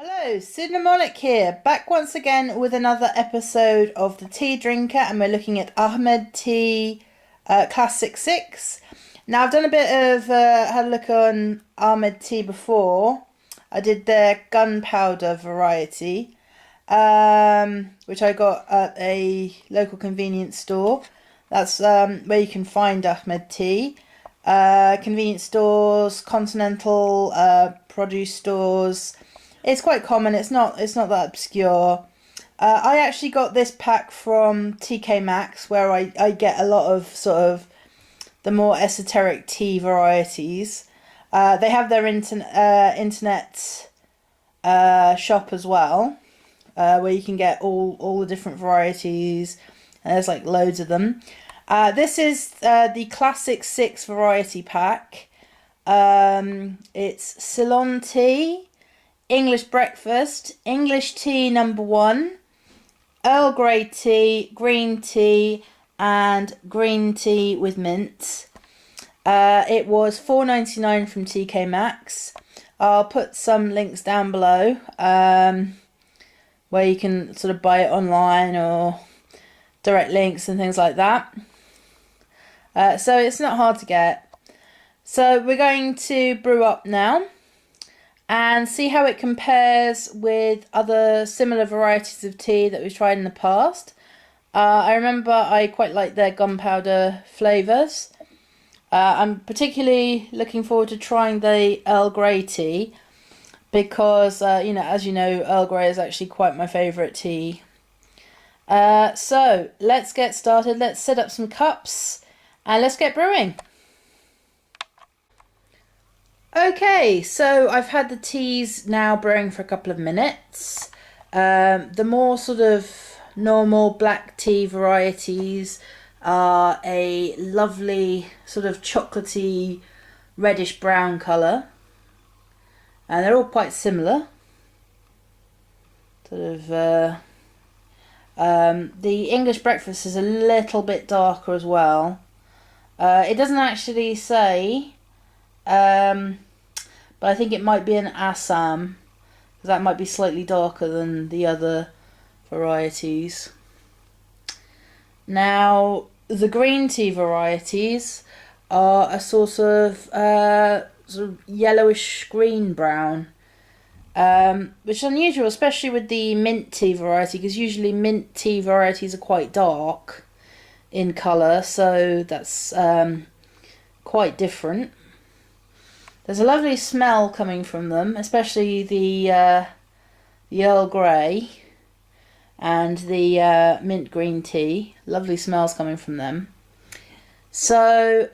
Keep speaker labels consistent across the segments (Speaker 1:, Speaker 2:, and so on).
Speaker 1: Hello, Cinnamonic here, back once again with another episode of The Tea Drinker, and we're looking at Ahmed Tea Classic 6. Now, I've done a bit of, had a look on Ahmed Tea before. I did their gunpowder variety, which I got at a local convenience store. That's where you can find Ahmed Tea. Convenience stores, continental produce stores. It's quite common. It's not that obscure. I actually got this pack from TK Maxx, where I get a lot of sort of the more esoteric tea varieties. They have their internet shop as well, where you can get all the different varieties. And there's like loads of them. This is the Classic 6 variety pack. It's Ceylon tea, English breakfast, English tea #1, Earl Grey tea, green tea, and green tea with mint. It was $4.99 from TK Maxx. I'll put some links down below where you can sort of buy it online or direct links and things like that. So it's not hard to get. So we're going to brew up now and see how it compares with other similar varieties of tea that we've tried in the past. I remember I quite like their gunpowder flavours. I'm particularly looking forward to trying the Earl Grey tea because, as you know, Earl Grey is actually quite my favourite tea. So let's get started. Let's set up some cups and let's get brewing. Okay, so I've had the teas now brewing for a couple of minutes. The more sort of normal black tea varieties are a lovely sort of chocolatey reddish brown colour, and they're all quite similar. The English breakfast is a little bit darker as well. It doesn't actually say, but I think it might be an Assam, because that might be slightly darker than the other varieties. Now, the green tea varieties are a sort of yellowish green brown, which is unusual, especially with the mint tea variety, because usually mint tea varieties are quite dark in colour, so that's quite different. There's a lovely smell coming from them, especially the Earl Grey and the mint green tea. Lovely smells coming from them. So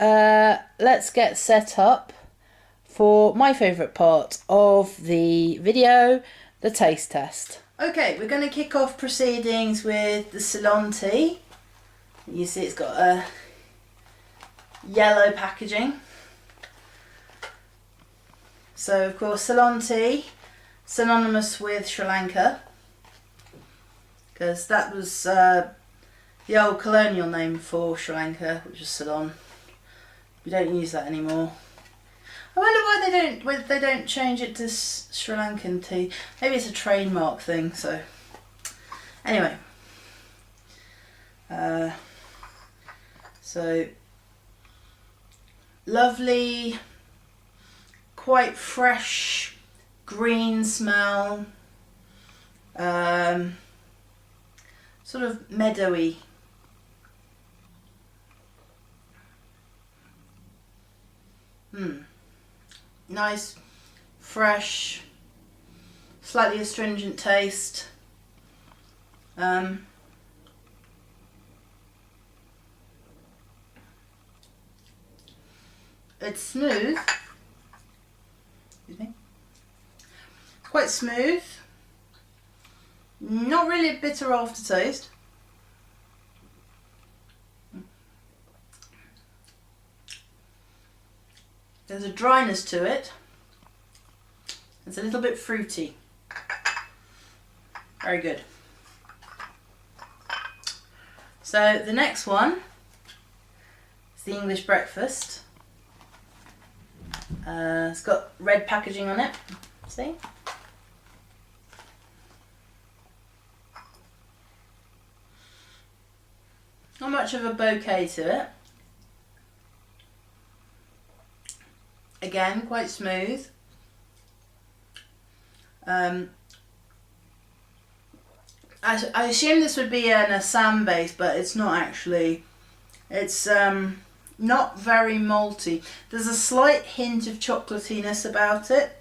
Speaker 1: let's get set up for my favourite part of the video, the taste test. Okay, we're going to kick off proceedings with the Ceylon tea. You see it's got a yellow packaging. So of course Ceylon tea, synonymous with Sri Lanka, because that was the old colonial name for Sri Lanka, which is Ceylon. We don't use that anymore. I wonder why they don't change it to Sri Lankan tea. Maybe it's a trademark thing. So anyway, so lovely, quite fresh green smell, sort of meadowy. Nice, fresh, slightly astringent taste. It's smooth. Excuse me. Quite smooth. Not really a bitter aftertaste. There's a dryness to it. It's a little bit fruity. Very good. So the next one is the English breakfast. It's got red packaging on it. See? much of a bouquet to it. Again, quite smooth. I assume this would be an Assam base, but it's not actually. It's not very malty. There's a slight hint of chocolatiness about it.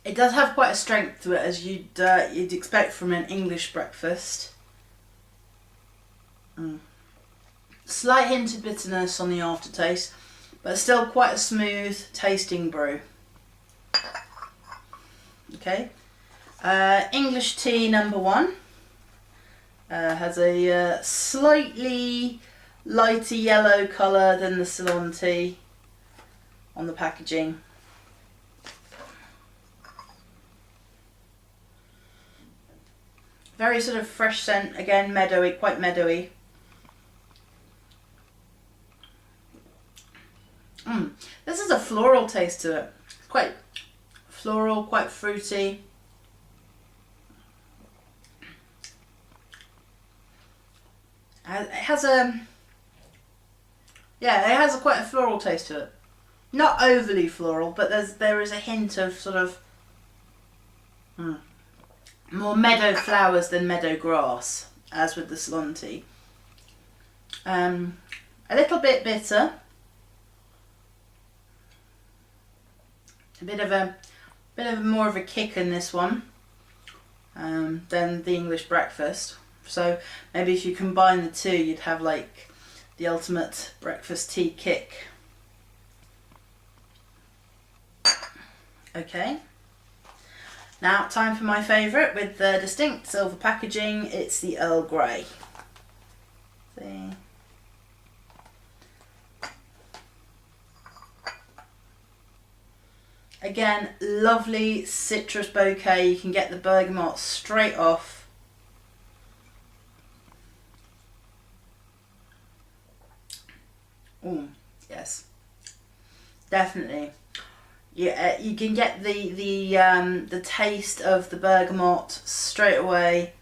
Speaker 1: It does have quite a strength to it, as you'd expect from an English breakfast. Slight hint of bitterness on the aftertaste, but still quite a smooth tasting brew. Okay. English tea number 1 has a slightly lighter yellow colour than the Ceylon tea on the packaging. Very sort of fresh scent, again meadowy, quite meadowy. This is a floral taste to it. Quite floral, quite fruity. It has quite a floral taste to it. Not overly floral, but there is a hint of sort of more meadow flowers than meadow grass, as with the Ceylon tea. A little bit bitter. A bit of more of a kick in this one than the English breakfast. So maybe if you combine the two, you'd have like the ultimate breakfast tea kick. Okay. Now time for my favourite with the distinct silver packaging. It's the Earl Grey. See. Again, lovely citrus bouquet. You can get the bergamot straight off. Oh, yes, definitely. Yeah, you can get the taste of the bergamot straight away.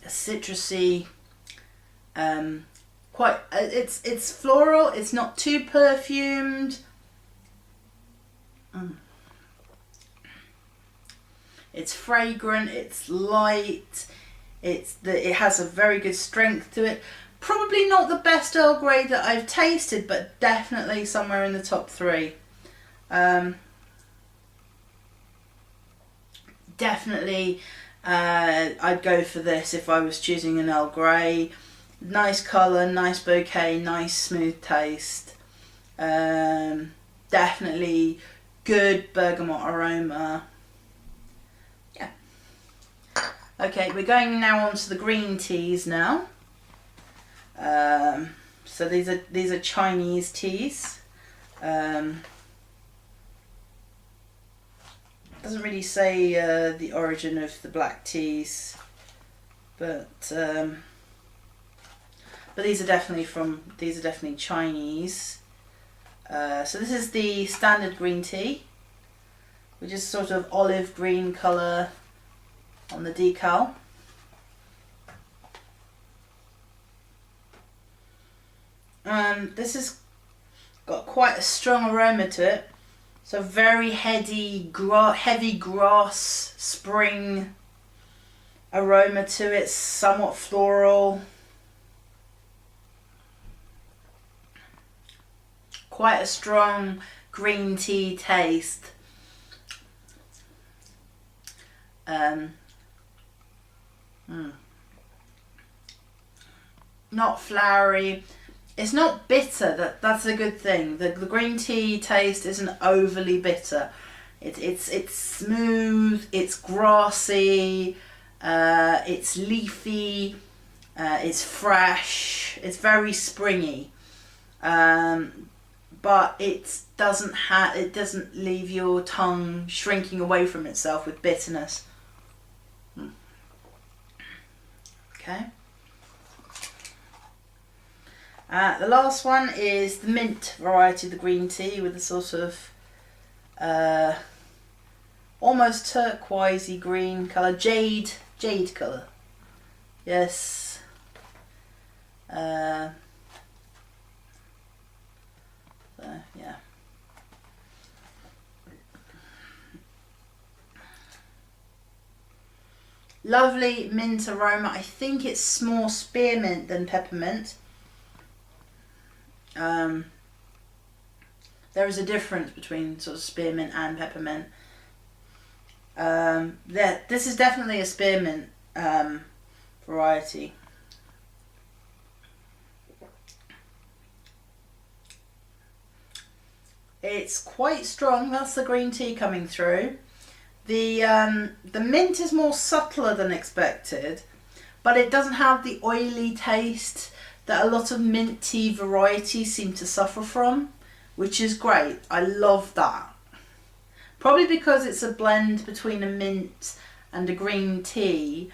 Speaker 1: A citrusy, quite. It's floral. It's not too perfumed. It's fragrant, it's light, it has a very good strength to it. Probably not the best Earl Grey that I've tasted, but definitely somewhere in the top 3. Definitely I'd go for this if I was choosing an Earl Grey. Nice colour, nice bouquet, nice smooth taste. Definitely good bergamot aroma. Yeah. Okay, we're going now on to the green teas now. So these are Chinese teas. Doesn't really say the origin of the black teas, but these are definitely Chinese. So this is the standard green tea, which is sort of olive green colour on the decal. This has got quite a strong aroma to it. So very heavy grass, spring aroma to it, somewhat floral. Quite a strong green tea taste. Not flowery. It's not bitter. That's a good thing. The green tea taste isn't overly bitter. It's smooth. It's grassy. It's leafy. It's fresh. It's very springy. But it doesn't leave your tongue shrinking away from itself with bitterness. Okay. The last one is the mint variety of the green tea with a sort of almost turquoisey green colour, jade colour. Yes. Yeah. Lovely mint aroma. I think it's more spearmint than peppermint. There is a difference between sort of spearmint and peppermint. This is definitely a spearmint variety. It's quite strong. That's the green tea coming through. The mint is more subtler than expected, but it doesn't have the oily taste that a lot of mint tea varieties seem to suffer from, which is great. I love that. Probably because it's a blend between a mint and a green tea.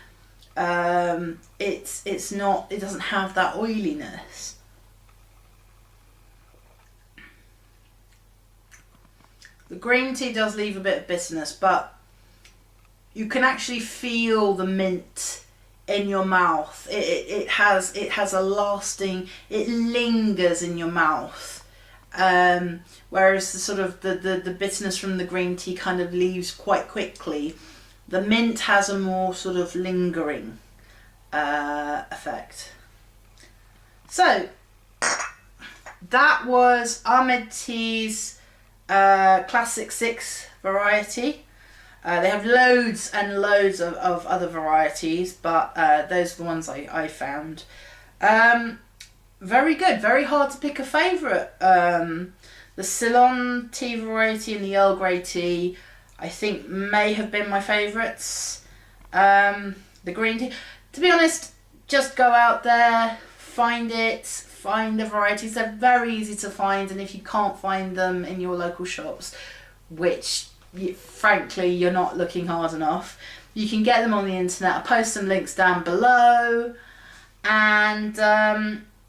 Speaker 1: It doesn't have that oiliness. The green tea does leave a bit of bitterness, but you can actually feel the mint in your mouth. It has a lasting, it lingers in your mouth. Whereas the sort of the bitterness from the green tea kind of leaves quite quickly. The mint has a more sort of lingering effect. So that was Ahmad Tea's Classic 6 variety. They have loads and loads of other varieties, but those are the ones I found. Very good, very hard to pick a favourite. The Ceylon tea variety and the Earl Grey tea, I think, may have been my favourites. The green tea, to be honest, just go out there, find the varieties. They're very easy to find, and if you can't find them in your local shops, which frankly you're not looking hard enough, you can get them on the internet. I'll post some links down below. And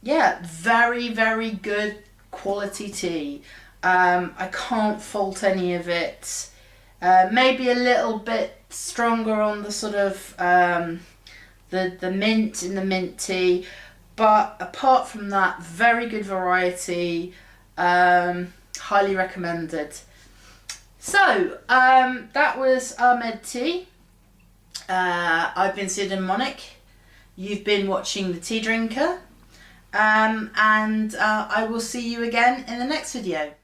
Speaker 1: yeah, very, very good quality tea. I can't fault any of it. Maybe a little bit stronger on the sort of the mint in the mint tea, but apart from that, very good variety. Highly recommended. So that was Ahmad tea. I've been Sid and Monic. You've been watching The Tea Drinker. And I will see you again in the next video.